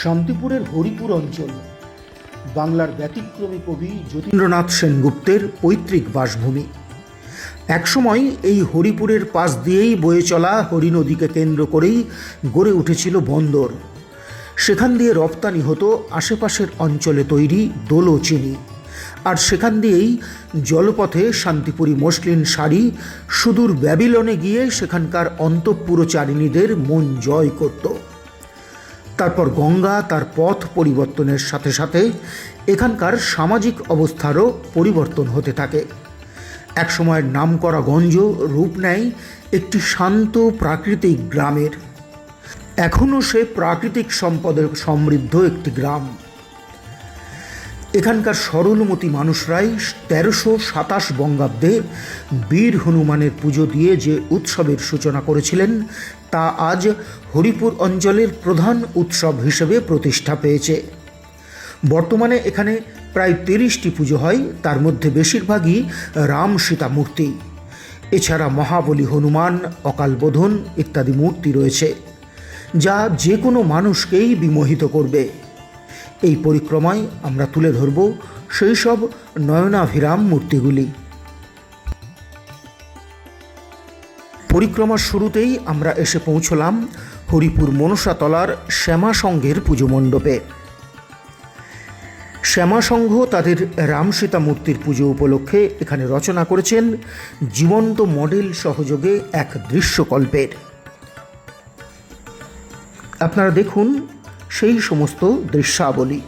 শান্তিপুরের হরিপুর অঞ্চল বাংলার ব্যতিক্রমী কবি যতীন্দ্রনাথ সেনগুপ্তের পৈতৃক বাসভূমি। একসময় এই হরিপুরের পাশ দিয়েই বয়ে চলা হরি নদীকে কেন্দ্র করেই গড়ে উঠেছিল বন্দর। সেখান দিয়ে রপ্তানি হতো আশেপাশের অঞ্চলে তৈরি দোল ও চিনি, আর সেখান দিয়েই জলপথে শান্তিপুরী মসলিন শাড়ি সুদূর ব্যাবিলনে গিয়ে সেখানকার অন্তঃপুরচারিণীদের মন জয় করত। তারপর গঙ্গা তার পথ পরিবর্তনের সাথে সাথে এখানকার সামাজিক অবস্থারও পরিবর্তন হতে থাকে। একসময়ের নামকরা গঞ্জ রূপ নেয় একটি শান্ত প্রাকৃতিক গ্রামের। এখনও সে প্রাকৃতিক সম্পদে সমৃদ্ধ একটি গ্রাম। এখানকার সরলমতি মানুষরাই 1327 বঙ্গাব্দে বীর হনুমানের পুজো দিয়ে যে উৎসবের সূচনা করেছিলেন তা আজ হরিপুর অঞ্চলের প্রধান উৎসব হিসেবে প্রতিষ্ঠা পেয়েছে। বর্তমানে এখানে প্রায় 30টি পুজো হয়, তার মধ্যে বেশিরভাগই রাম সীতা মূর্তি। এছাড়া মহাবলী হনুমান, অকালবোধন ইত্যাদি মূর্তি রয়েছে, যা যে কোনো মানুষকেই বিমোহিত করবে। এই পরিক্রমায় আমরা তুলে ধরব সেই সব নয়নাভিরাম মূর্তিগুলি। পরিক্রমার শুরুতেই আমরা এসে পৌঁছলাম হরিপুর মনসাতলার শ্যামা সংঘের পুজো মণ্ডপে। শ্যামা সংঘ তাদের রাম সীতা মূর্তির পুজো উপলক্ষে এখানে রচনা করেছেন জীবন্ত মডেল সহযোগে এক দৃশ্যকল্পের। আপনারা দেখুন সেই সমস্ত দৃশ্যাবলী।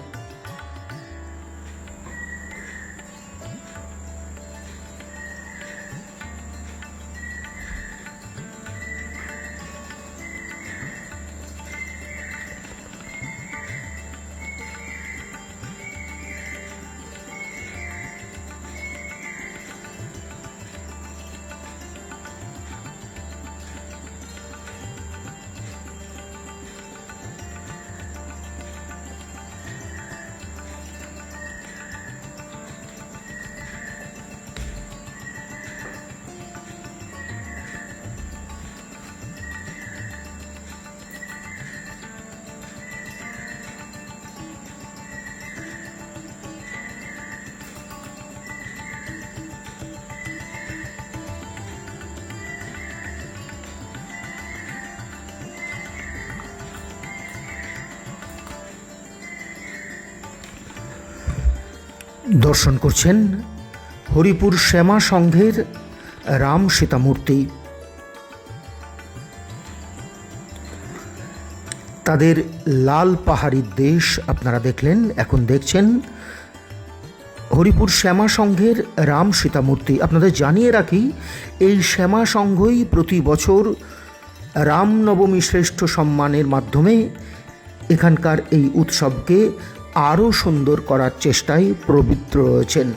দর্শন করছেন হরিপুর শ্যামা সংঘের রাম সীতা মূর্তি। তাদের লাল পাহাড়ির দেশ আপনারা দেখলেন, এখন দেখছেন হরিপুর শ্যামা সংঘের রাম সীতা মূর্তি। আপনাদের জানিয়ে রাখি, এই শ্যামা সংঘই প্রতি বছর রামনবমী শ্রেষ্ঠ সম্মানের মাধ্যমে এখানকার এই উৎসবকে আরও সুন্দর করার চেষ্টায় প্রবৃত্ত রয়েছেন।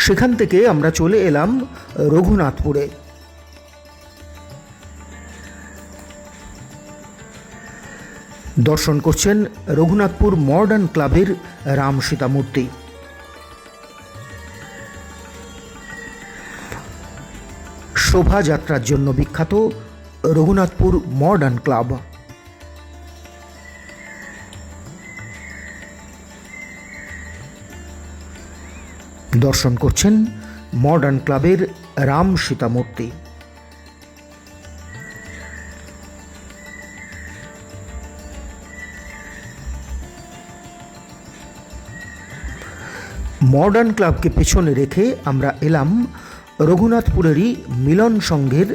সেখান থেকে আমরা চলে এলাম রঘুনাথপুরে। দর্শন করছেন রঘুনাথপুর মডার্ন ক্লাবের রাম সীতা মূর্তি। শোভাযাত্রার জন্য বিখ্যাত রঘুনাথপুর মডার্ন ক্লাব। দর্শন করছেন মডার্ন ক্লাবের রাম সীতা মূর্তি। মডার্ন ক্লাবকে পেছনে রেখে আমরা এলাম রঘুনাথপুরেরই মিলন সংঘের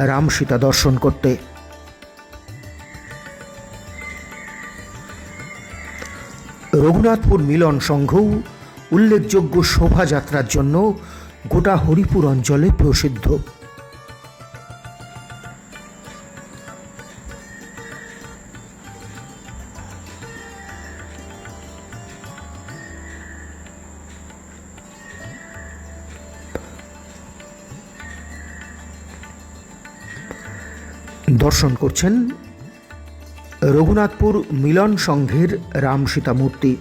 রাম সীতা দর্শন করতে। রঘুনাথপুর মিলন সংঘও উল্লেখযোগ্য শোভাযাত্রার জন্য গোটা হরিপুর অঞ্চলে প্রসিদ্ধ। দর্শন করছেন রঘুনাথপুর মিলন সংঘের রাম সীতা মূর্তি।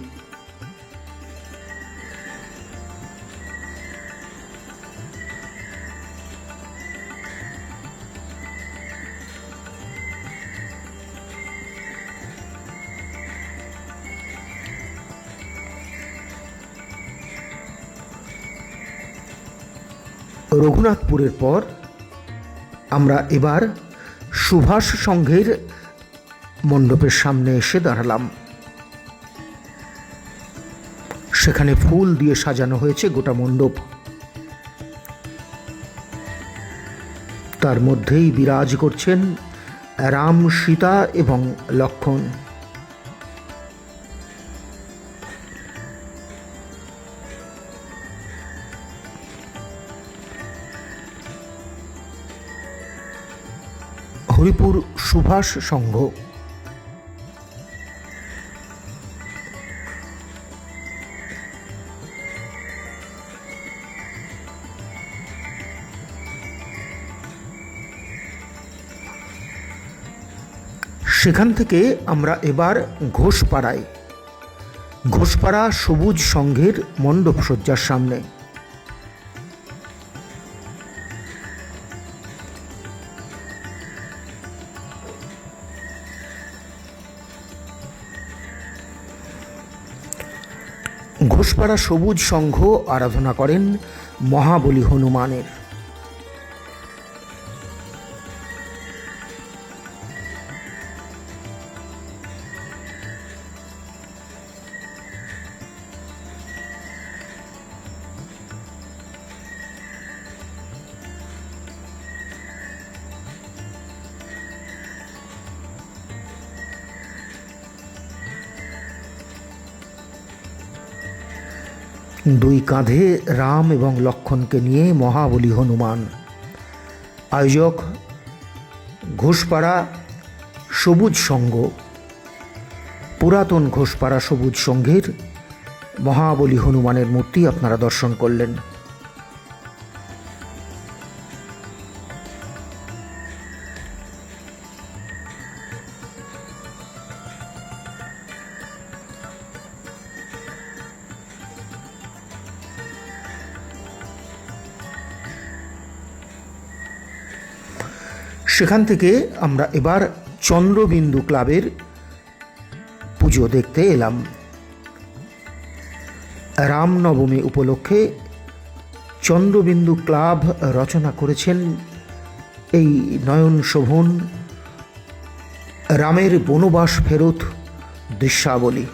রঘুনাথপুরের পর আমরা এবার সুভাষ সংঘের মণ্ডপের সামনে এসে দাঁড়ালাম। সেখানে ফুল দিয়ে সাজানো হয়েছে গোটা মণ্ডপ। তার মধ্যেই বিরাজ করছেন রাম, সীতা এবং লক্ষ্মণ। হরিপুর সুভাষ সংঘ। সেখান থেকে আমরা এবার ঘোষপাড়া সবুজ সংঘের মণ্ডপ সজ্জার সামনে। ঘোষপাড়া সবুজ সংঘ আরাধনা করেন মহাবলী হনুমানের। দুই কাঁধে রাম এবং লক্ষ্মণকে নিয়ে মহাবলী হনুমান। আয়োজক ঘোষপাড়া সবুজ সংঘ। পুরাতন ঘোষপাড়া সবুজ সংঘের মহাবলী হনুমানের মূর্তি আপনারা দর্শন করলেন। সেখান থেকে আমরা এবার চন্দ্রবিন্দু ক্লাবের পুজো দেখতে এলাম। রামনবমী উপলক্ষে চন্দ্রবিন্দু ক্লাব রচনা করেছেন এই নয়ন শোভন রামের বনবাস ফেরত দৃশ্যাবলী।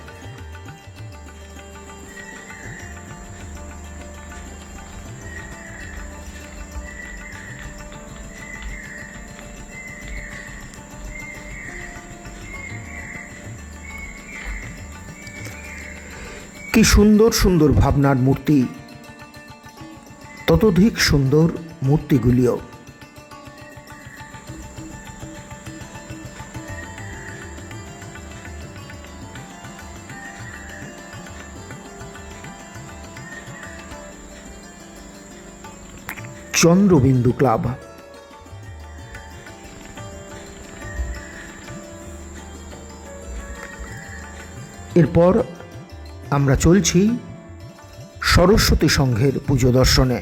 কি সুন্দর সুন্দর ভাবনার মূর্তি, ততোধিক সুন্দর মূর্তিগুলিও। চন্দ্রবিন্দু ক্লাব। এরপর আমরা চলছি সরস্বতী সংঘের পুজো দর্শনে।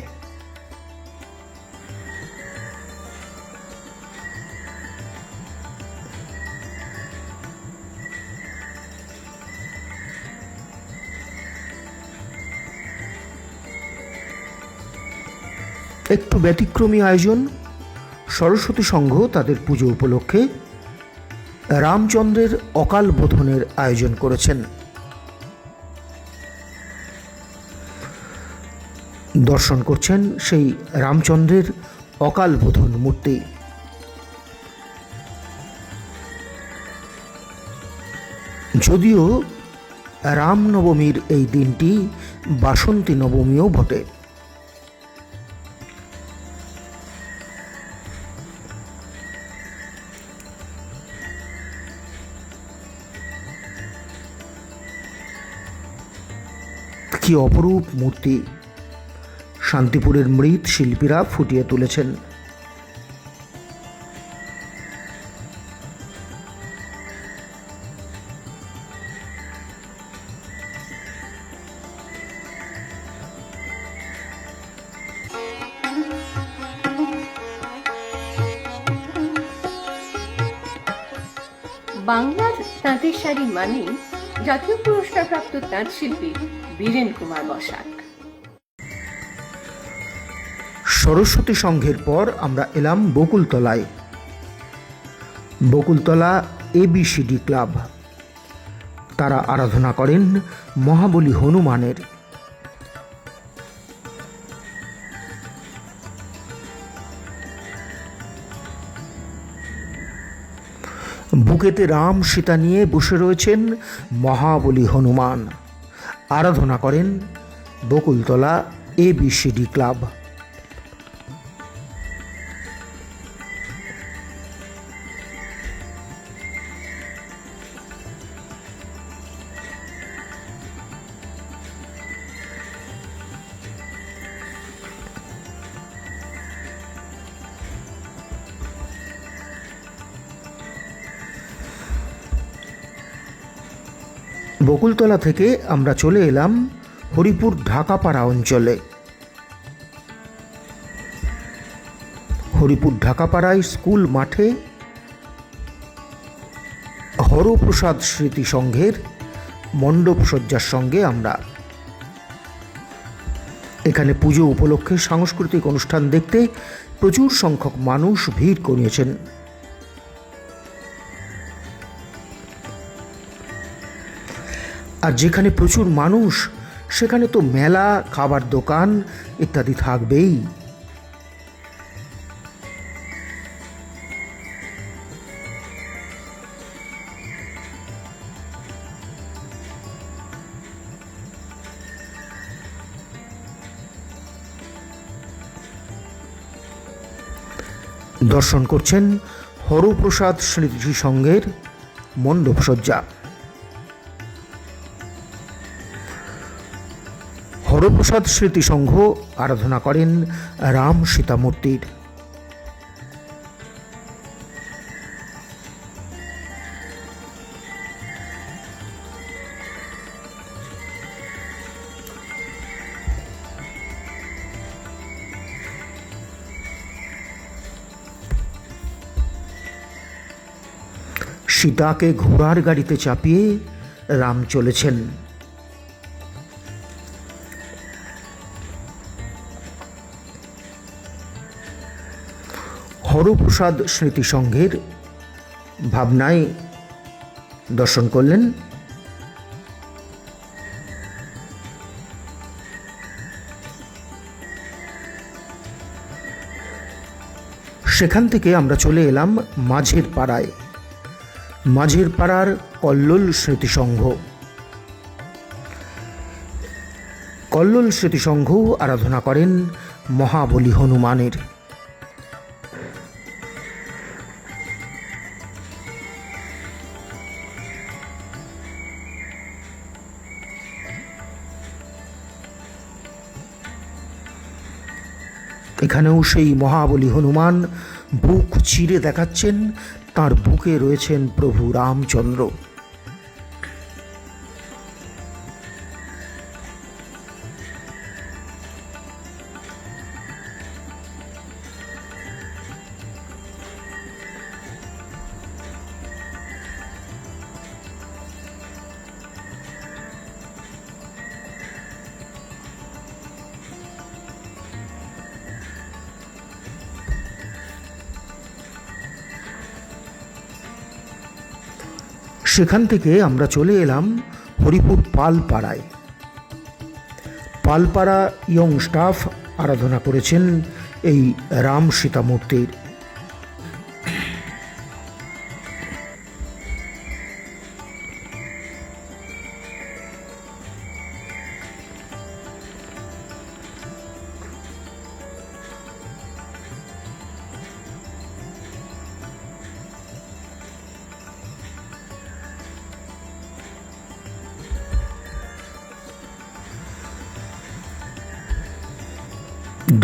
একটু ব্যতিক্রমী আয়োজন। সরস্বতী সংঘ তাদের পুজো উপলক্ষে রামচন্দ্রের অকাল বোধনের আয়োজন করেছেন। দর্শন করছেন সেই রামচন্দ্রের অকাল বোধন মূর্তি। যদিও রামনবমীর এই দিনটি বাসন্তী নবমীও বটে। কি অপরূপ মূর্তি শান্তিপুরের মৃৎ শিল্পীরা ফুটিয়ে তুলেছেন। বাংলার তাঁতের শাড়ি মানে জাতীয় পুরস্কারপ্রাপ্ত তাঁত শিল্পী বীরেন কুমার বসাক। সরস্বতী সংঘের পর আমরা এলাম বকুলতলায়। বকুলতলা ABCD ক্লাব, তারা আরাধনা করেন মহাবলী হনুমানের। বুকেতে রাম সীতা নিয়ে বসে রয়েছেন মহাবলী হনুমান, আরাধনা করেন বকুলতলা ABCD ক্লাব। বকুলতলা থেকে আমরা চলে এলাম হরিপুর ঢাকাপাড়া অঞ্চলে। হরিপুর ঢাকাপাড়ায় স্কুল মাঠে হরপ্রসাদ স্মৃতি সংঘের মণ্ডপ সজ্জার সঙ্গে আমরা এখানে পুজো উপলক্ষে সাংস্কৃতিক অনুষ্ঠান দেখতে প্রচুর সংখ্যক মানুষ ভিড় করিয়েছেন। আর যেখানে প্রচুর মানুষ সেখানে তো মেলা, খাবার দোকান ইত্যাদি থাকবেই। দর্শন করছেন হরপ্রসাদ স্মৃতি সংঘের মণ্ডপ সজ্জা। হরপ্রসাদ স্মৃতি সংঘ আরাধনা করেন রাম সীতা মূর্তির। সীতাকে ঘোড়ার গাড়িতে চাপিয়ে রাম চলেছেন। হরপ্রসাদ স্মৃতি সংঘের ভাবনায় দর্শন করলেন। সেখান থেকে আমরা চলে এলাম মাঝের পাড়ায়। মাঝের পাড়ার কল্লোল স্মৃতি সংঘ। কল্লোল স্মৃতি সংঘ আরাধনা করেন মহাবলী হনুমানের। এখানেও সেই মহাবলী হনুমান বুক চিরে দেখাচ্ছেন, তার বুকে রয়েছেন প্রভু রামচন্দ্র। সেখান থেকে আমরা চলে এলাম হরিপুর পালপাড়ায়। পালপাড়া ইয়ং স্টাফ আরাধনা করেছেন এই রাম সীতা মূর্তির।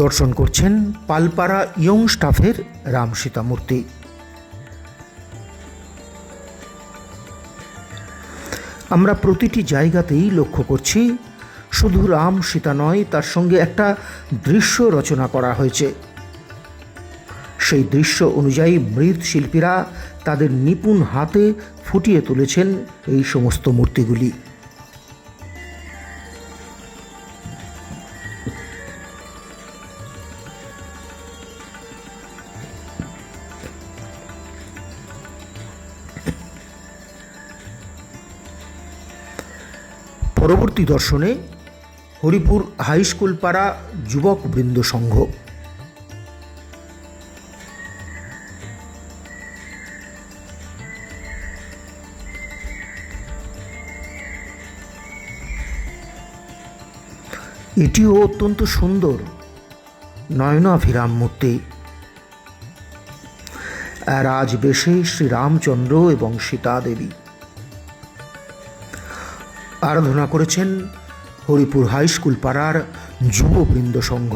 দর্শন করছেন পালপাড়া ইয়ং স্টাফের রাম সীতা মূর্তি। আমরা প্রতিটি জায়গাতেই লক্ষ্য করছি শুধু রাম সীতা নয়, তার সঙ্গে একটা দৃশ্য রচনা করা হয়েছে। সেই দৃশ্য অনুযায়ী মৃৎশিল্পীরা তাদের নিপুণ হাতে ফুটিয়ে তুলেছেন এই সমস্ত মূর্তিগুলি। পরবর্তী দর্শনে হরিপুর হাই স্কুল পাড়া যুবক বৃন্দ সংঘ। এটিও অত্যন্ত সুন্দর নয়নাভিরাম মূর্তি। রাজবেশে শ্রীরামচন্দ্র এবং সীতা দেবী আরাধনা করেছেন হরিপুর হাই স্কুল পাড়ার যুববৃন্দ সংঘ।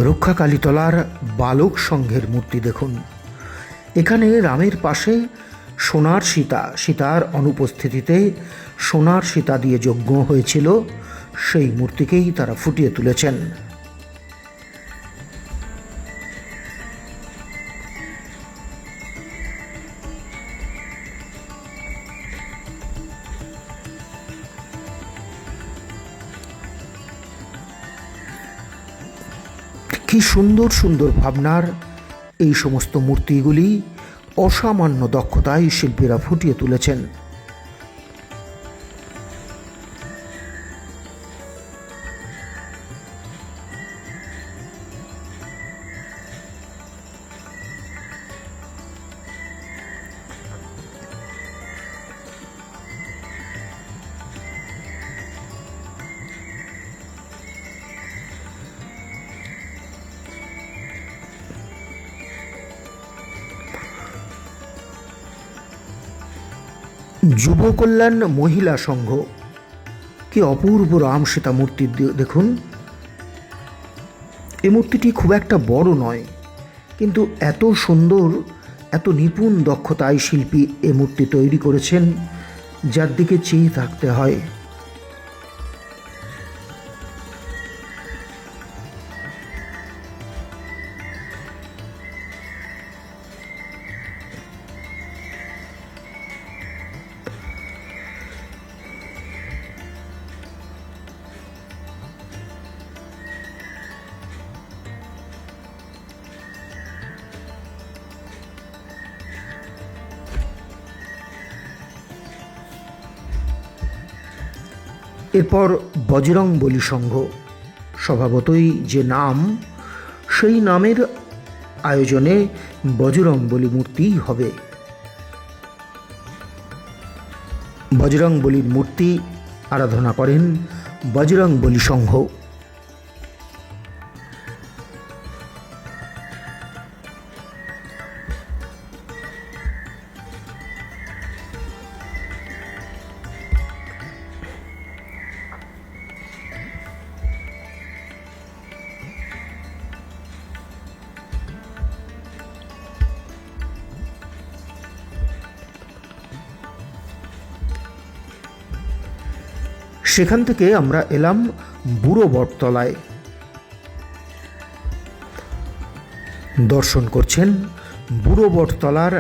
রক্ষাকালীতলার বালক সংঘের মূর্তি দেখুন। এখানে রামের পাশে সোনার সীতার অনুপস্থিতিতে সোনার সীতা দিয়ে যজ্ঞ হয়েছিল, সেই মূর্তিকেই তারা ফুটিয়ে তুলেছেন। কি সুন্দর সুন্দর ভাবনার এই সমস্ত মূর্তিগুলি অসামান্য দক্ষতায় শিল্পীরা ফুটিয়ে তুলেছেন। যুব কল্যাণ মহিলা সংঘ, কি অপূর্ব রাম সীতা মূর্তি দেখুন। এই মূর্তিটি খুব একটা বড় নয়, কিন্তু এত সুন্দর, এত নিপুণ দক্ষতায় শিল্পী এ মূর্তি তৈরি করেছেন, যার দিকে চেয়ে থাকতে হয়। এরপর বজরং বলি সংঘ, স্বভাবতই যে নাম, সেই নামের আয়োজনে বজরং বলি মূর্তিই হবে। বজরং বলির মূর্তি আরাধনা করেন বজরং বলি সংঘ। সেখান থেকে আমরা এলাম বুড়ো বটতলায়। দর্শন করছেন বুড়ো বটতলার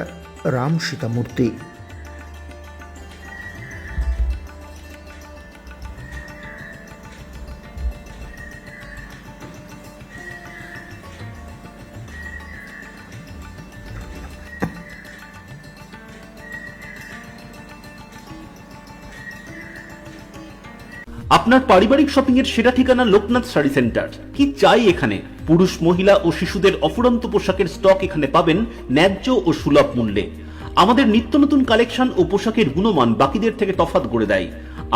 রাম সীতা মূর্তি। আপনার পারিবারিক শপিং এর সেরা ঠিকানা লোকনাথ শাড়ি সেন্টার। কি চাই এখানে? পুরুষ, মহিলা ও শিশুদের অফুরন্ত পোশাকের স্টক এখানে পাবেন ন্যায্য ও সুলভ মূল্যে। আমাদের নিত্য নতুন কালেকশন ও পোশাকের গুণমান বাকিদের থেকে তফাৎ করে দেয়।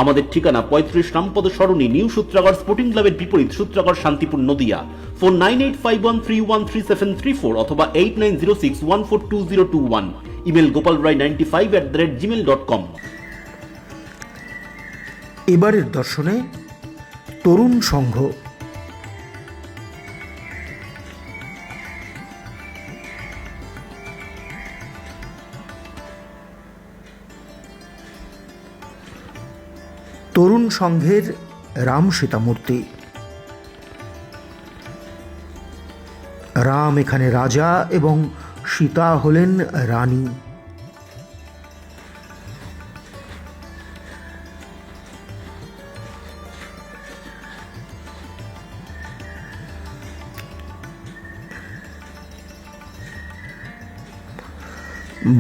আমাদের ঠিকানা 35 রামপদ সরণি, নিউ সূত্রাগড় স্পোর্টিং ক্লাবের বিপরীত, সূত্রাগড় শান্তিপুর, নদিয়া। ফোন 9851313734 অথবা 8906142021। Email gopalrai95@gmail.com। এবারের দর্শনে তরুণ সংঘ। তরুণ সংঘের রাম সীতা মূর্তি। রাম এখানে রাজা এবং সীতা হলেন রানী।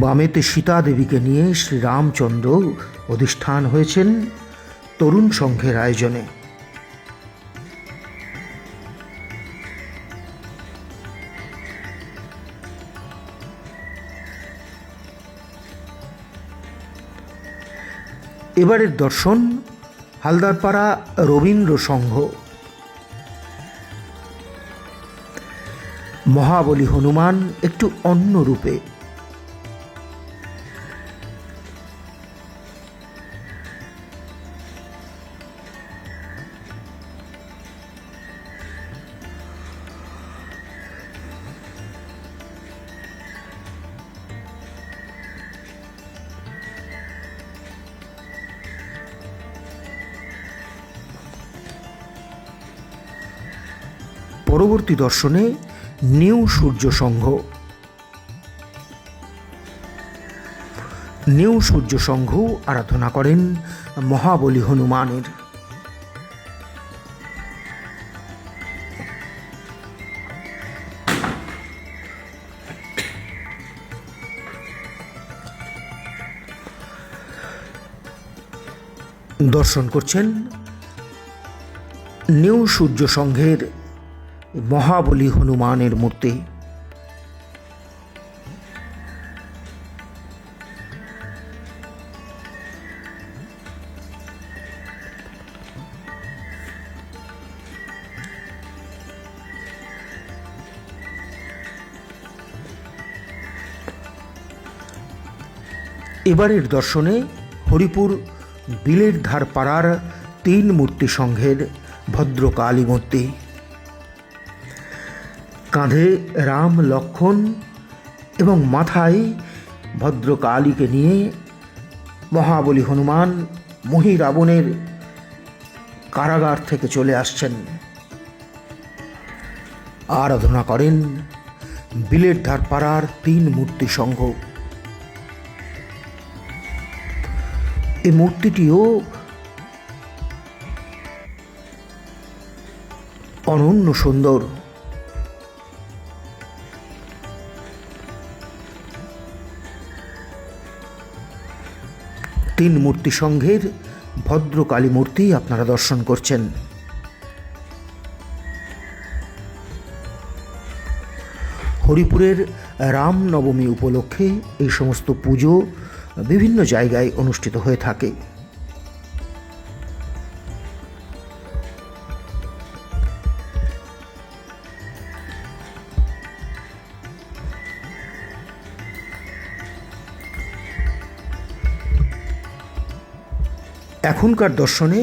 বামেতে সীতা দেবীকে নিয়ে শ্রীরামচন্দ্র অধিষ্ঠান হয়েছেন তরুণ সংঘের আয়োজনে। এবারের দর্শন হালদারপাড়া রবীন্দ্র সংঘ। মহাবলী হনুমান একটু অন্য রূপে। পরবর্তী দর্শনে নিউ সূর্য সংঘ। নিউ সূর্য সংঘ আরাধনা করেন মহাবলী হনুমানের। দর্শন করছেন নিউ সূর্য সংঘের মহাবলী হনুমানের মূর্তি। এবারের দর্শনে হরিপুর বিলের ধার পাড়ার 3 মূর্তি সংঘের ভদ্রকালী মূর্তি। কাঁধে রাম লক্ষ্মণ এবং মাথায় ভদ্রকালীকে নিয়ে মহাবলী হনুমান মহি রাবণের কারাগার থেকে চলে আসছেন। আরাধনা করেন বিলের ধার পাড়ার 3 মূর্তি সংঘ। এই মূর্তিটিও অনন্য সুন্দর। তিন মূর্তি সংঘের ভদ্রকালী মূর্তি আপনারা দর্শন করছেন। হরিপুরের রামনবমী উপলক্ষে এই সমস্ত পুজো বিভিন্ন জায়গায় অনুষ্ঠিত হয়ে থাকে। এখনকার দর্শনে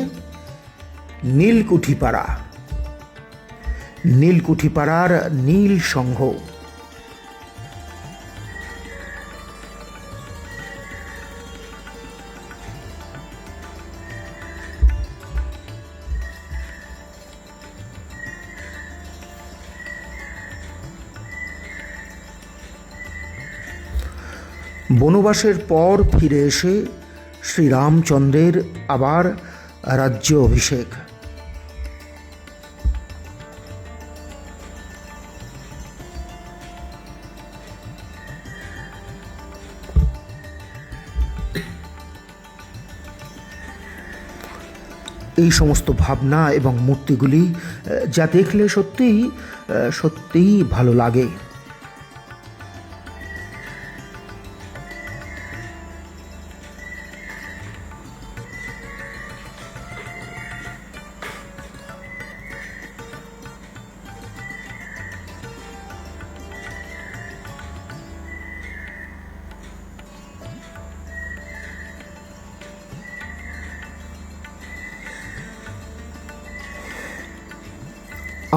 নীলকুঠিপাড়া। নীলকুঠিপাড়ার নীল সংঘ। বনবাসের পর ফিরে এসে শ্রীরামচন্দ্রের আবার রাজ্য অভিষেক। এই সমস্ত ভাবনা এবং মূর্তিগুলি যা দেখলে সত্যিই ভালো লাগে।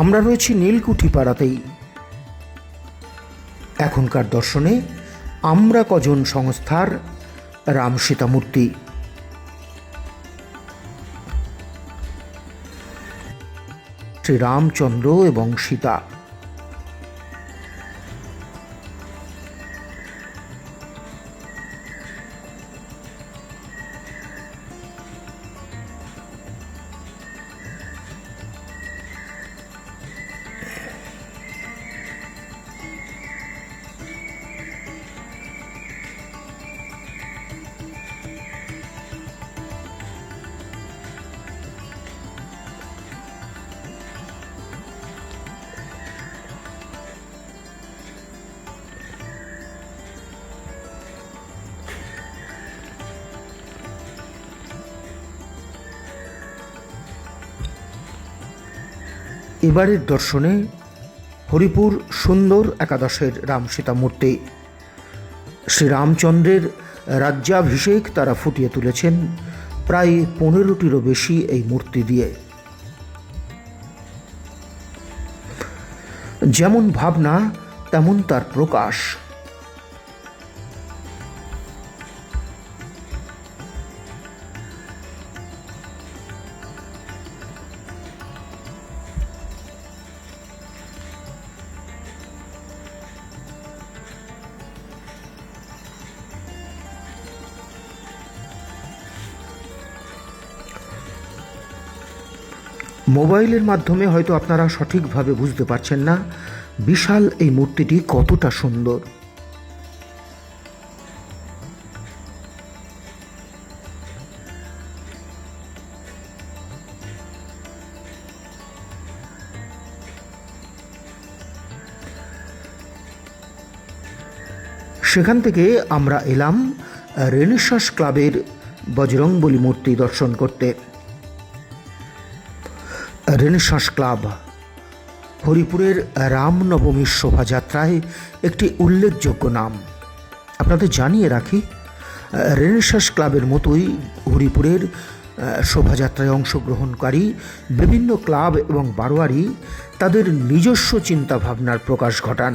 আমরা রয়েছি নীলকুঠিপাড়াতেই। এখনকার দর্শনে আমরা কজন সংস্থার রাম সীতা মূর্তি। শ্রীরামচন্দ্র এবং সীতা। এবারের দর্শনে হরিপুর সুন্দর একাদশের রাম সীতা মূর্তি। শ্রীরামচন্দ্রের রাজ্যাভিষেক তারা ফুটিয়ে তুলেছেন প্রায় 15টিরও বেশি এই মূর্তি দিয়ে। যেমন ভাবনা তেমন তার প্রকাশ। মোবাইলের মাধ্যমে হয়তো আপনারা সঠিকভাবে বুঝতে পারছেন না বিশাল এই মূর্তিটি কতটা সুন্দর। সেখান থেকে আমরা এলাম রেনেসাঁস ক্লাবের বজরংবলী মূর্তি দর্শন করতে। রেনেসাঁস ক্লাব হরিপুরের রামনবমীর শোভাযাত্রায় একটি উল্লেখযোগ্য নাম। আপনাদের জানিয়ে রাখি, রেনেসাঁস ক্লাবের মতোই হরিপুরের শোভাযাত্রায় অংশগ্রহণকারী বিভিন্ন ক্লাব এবং বারোয়ারি তাদের নিজস্ব চিন্তাভাবনার প্রকাশ ঘটান।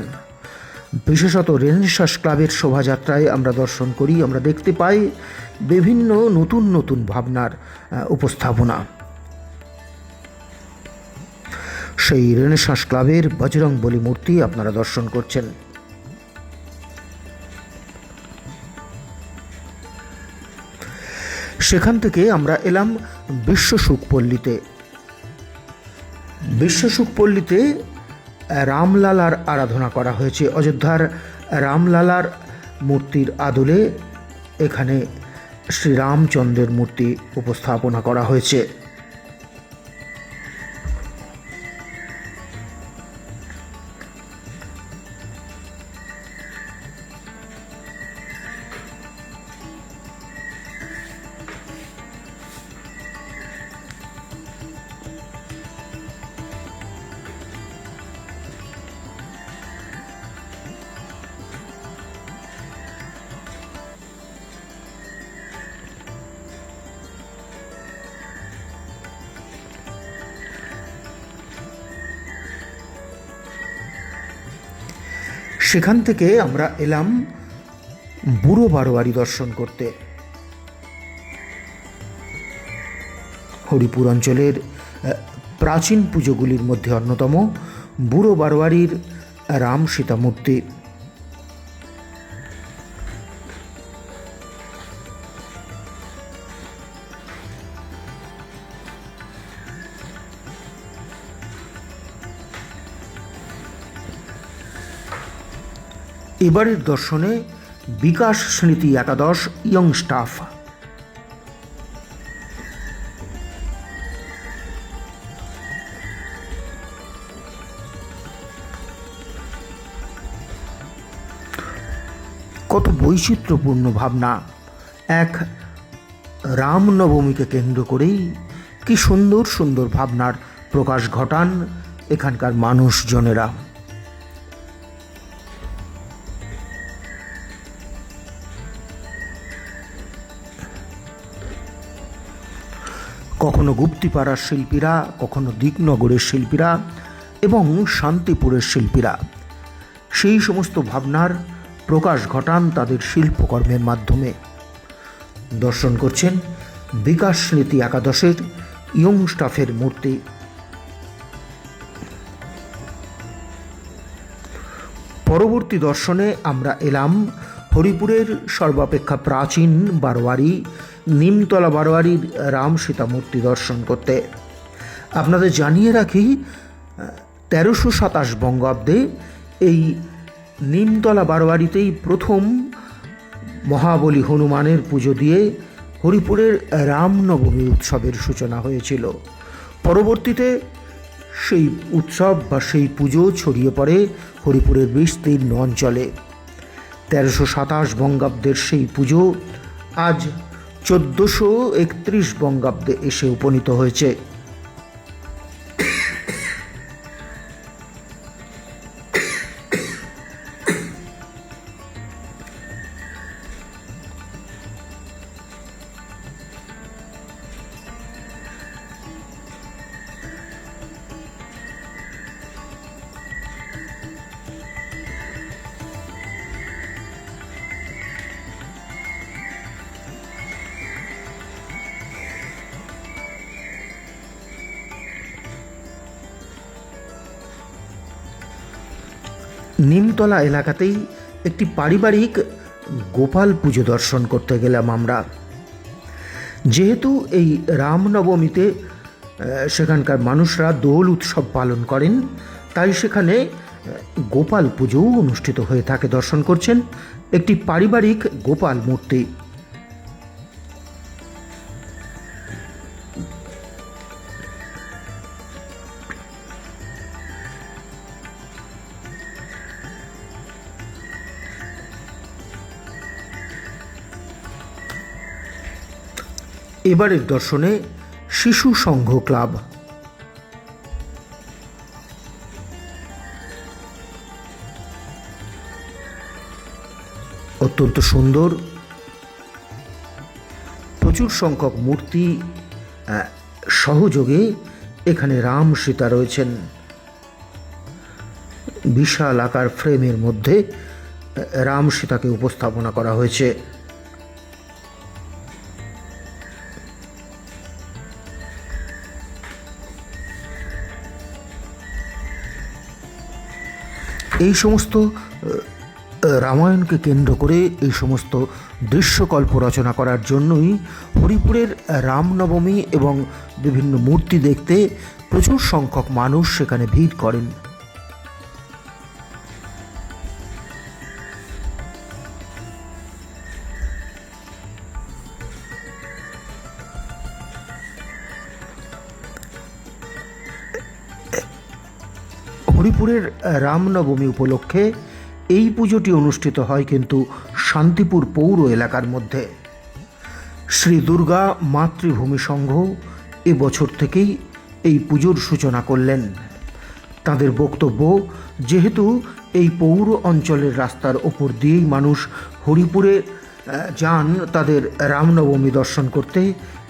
বিশেষত রেনেসাঁস ক্লাবের শোভাযাত্রায় আমরা দর্শন করি, আমরা দেখতে পাই বিভিন্ন নতুন নতুন ভাবনার উপস্থাপনা। সেই রেনেসাঁস ক্লাবের বজরংবলী মূর্তি আপনারা দর্শন করছেন। সেখান থেকে আমরা এলাম বিশ্বসুখপল্লীতে। বিশ্বসুখপল্লীতে রামলালার আরাধনা করা হয়েছে। অযোধ্যার রামলালার মূর্তির আদলে এখানে শ্রীরামচন্দ্রের মূর্তি উপস্থাপনা করা হয়েছে। সেখান থেকে আমরা এলাম বুড়ো বারোয়ারি দর্শন করতে। হরিপুর অঞ্চলের প্রাচীন পুজোগুলির মধ্যে অন্যতম বুড়ো বারোয়ারির রাম সীতা মূর্তি। এবারের দর্শনে বিকাশ স্মৃতি একাদশ ইয়ং স্টাফ। কত বৈচিত্র্যপূর্ণ ভাবনা। এক রামনবমীকে কেন্দ্র করেই কি সুন্দর সুন্দর ভাবনার প্রকাশ ঘটান এখানকার মানুষজনেরা। কখনো গুপ্তিপাড়ার শিল্পীরা, কখনো দিকনগরের শিল্পীরা এবং শান্তিপুরের শিল্পীরা সেই সমস্ত ভাবনার প্রকাশ ঘটান তাদের শিল্পকর্মের মাধ্যমে। দর্শন করছেন বিকাশ স্মৃতি একাদশের ইয়ং স্টাফের মূর্তি। পরবর্তী দর্শনে আমরা এলাম হরিপুরের সর্বাপেক্ষা প্রাচীন বারোয়ারি নিমতলা বারোয়ারির রাম সীতা মূর্তি দর্শন করতে। আপনাদের জানিয়ে রাখি 1327 বঙ্গাব্দে এই নিমতলা বারোয়ারিতেই প্রথম মহাবলী হনুমানের পুজো দিয়ে হরিপুরের রামনবমী উৎসবের সূচনা হয়েছিল। পরবর্তীতে সেই উৎসব বা সেই পুজো ছড়িয়ে পড়ে হরিপুরের বিস্তীর্ণ অঞ্চলে। 1327 বঙ্গাব্দের সেই পুজো আজ 1431 বঙ্গাব্দে এসে উপনীত হয়েছে। নিমতলা এলাকাতেই একটি পারিবারিক গোপাল পুজো দর্শন করতে গেলাম আমরা। যেহেতু এই রামনবমীতে সেখানকার মানুষরা দোল উৎসব পালন করেন, তাই সেখানে গোপাল পুজোও অনুষ্ঠিত হয়ে থাকে। দর্শন করছেন একটি পারিবারিক গোপাল মূর্তি। এবারের দর্শনে শিশু সংঘ ক্লাব। অত্যন্ত সুন্দর, প্রচুর সংখ্যক মূর্তি সহযোগে এখানে রাম সীতা রয়েছেন। বিশাল আকার ফ্রেমের মধ্যে রাম সীতাকে উপস্থাপনা করা হয়েছে। এই সমস্ত রামায়ণকে কেন্দ্র করে এই সমস্ত দৃশ্যকল্প রচনা করার জন্যই হরিপুরের রামনবমী এবং বিভিন্ন মূর্তি দেখতে প্রচুর সংখ্যক মানুষ সেখানে ভিড় করেন। হরিপুরের রামনবমী উপলক্ষে এই পুজোটি অনুষ্ঠিত হয় কিন্তু শান্তিপুর পৌর এলাকার মধ্যে। শ্রী দুর্গা মাতৃভূমি সংঘ এবছর থেকেই এই পুজোর সূচনা করলেন। তাদের বক্তব্য, যেহেতু এই পৌর অঞ্চলের রাস্তার ওপর দিয়েই মানুষ হরিপুরে যান তাদের রামনবমী দর্শন করতে,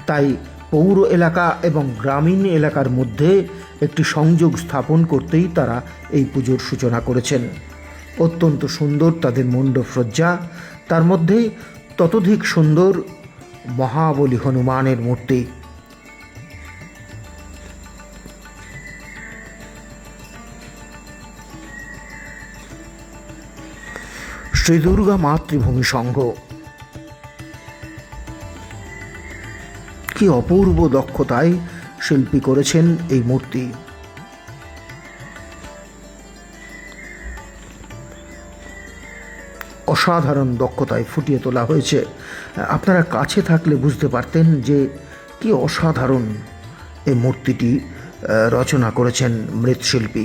তাই পৌর এলাকা এবং গ্রামীণ এলাকার মধ্যে একটি সংযোগ স্থাপন করতেই তারা এই পুজোর সূচনা করেছেন। অত্যন্ত সুন্দর তাদের মণ্ডপসজ্জা, তার মধ্যে ততোধিক সুন্দর মহাবলী হনুমানের মূর্তি। শ্রী দুর্গা মাতৃভূমি সংঘ, কি অপূর্ব দক্ষতায় শিল্পী করেছেন এই মূর্তি। অসাধারণ দক্ষতায় ফুটিয়ে তোলা হয়েছে। আপনারা কাছে থাকলে বুঝতে পারতেন যে কি অসাধারণ এই মূর্তিটি রচনা করেছেন মৃৎশিল্পী।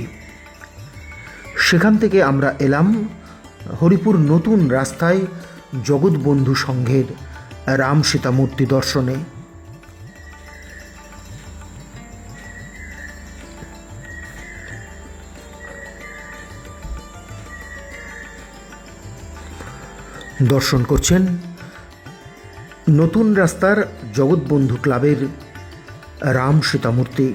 সেখান থেকে আমরা এলাম হরিপুর নতুন রাস্তায় জগৎবন্ধু সংঘের রাম সীতা মূর্তি দর্শনে। দর্শন করছেন নতুন রাস্তার জগৎবন্ধু ক্লাবের রাম সীতা মূর্তি।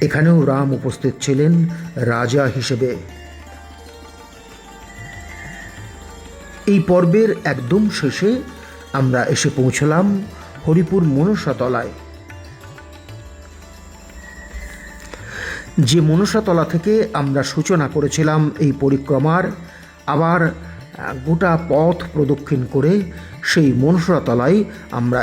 এখানেও রাম উপস্থিত ছিলেন রাজা হিসেবে। এই পর্বের একদম শেষে আমরা এসে পৌঁছলাম হরিপুর মনসাতলায়। যে মনসাতলা থেকে আমরা সূচনা করেছিলাম এই পরিক্রমার, আবার গোটা পথ প্রদক্ষিণ করে সেই মনসাতলায় আমরা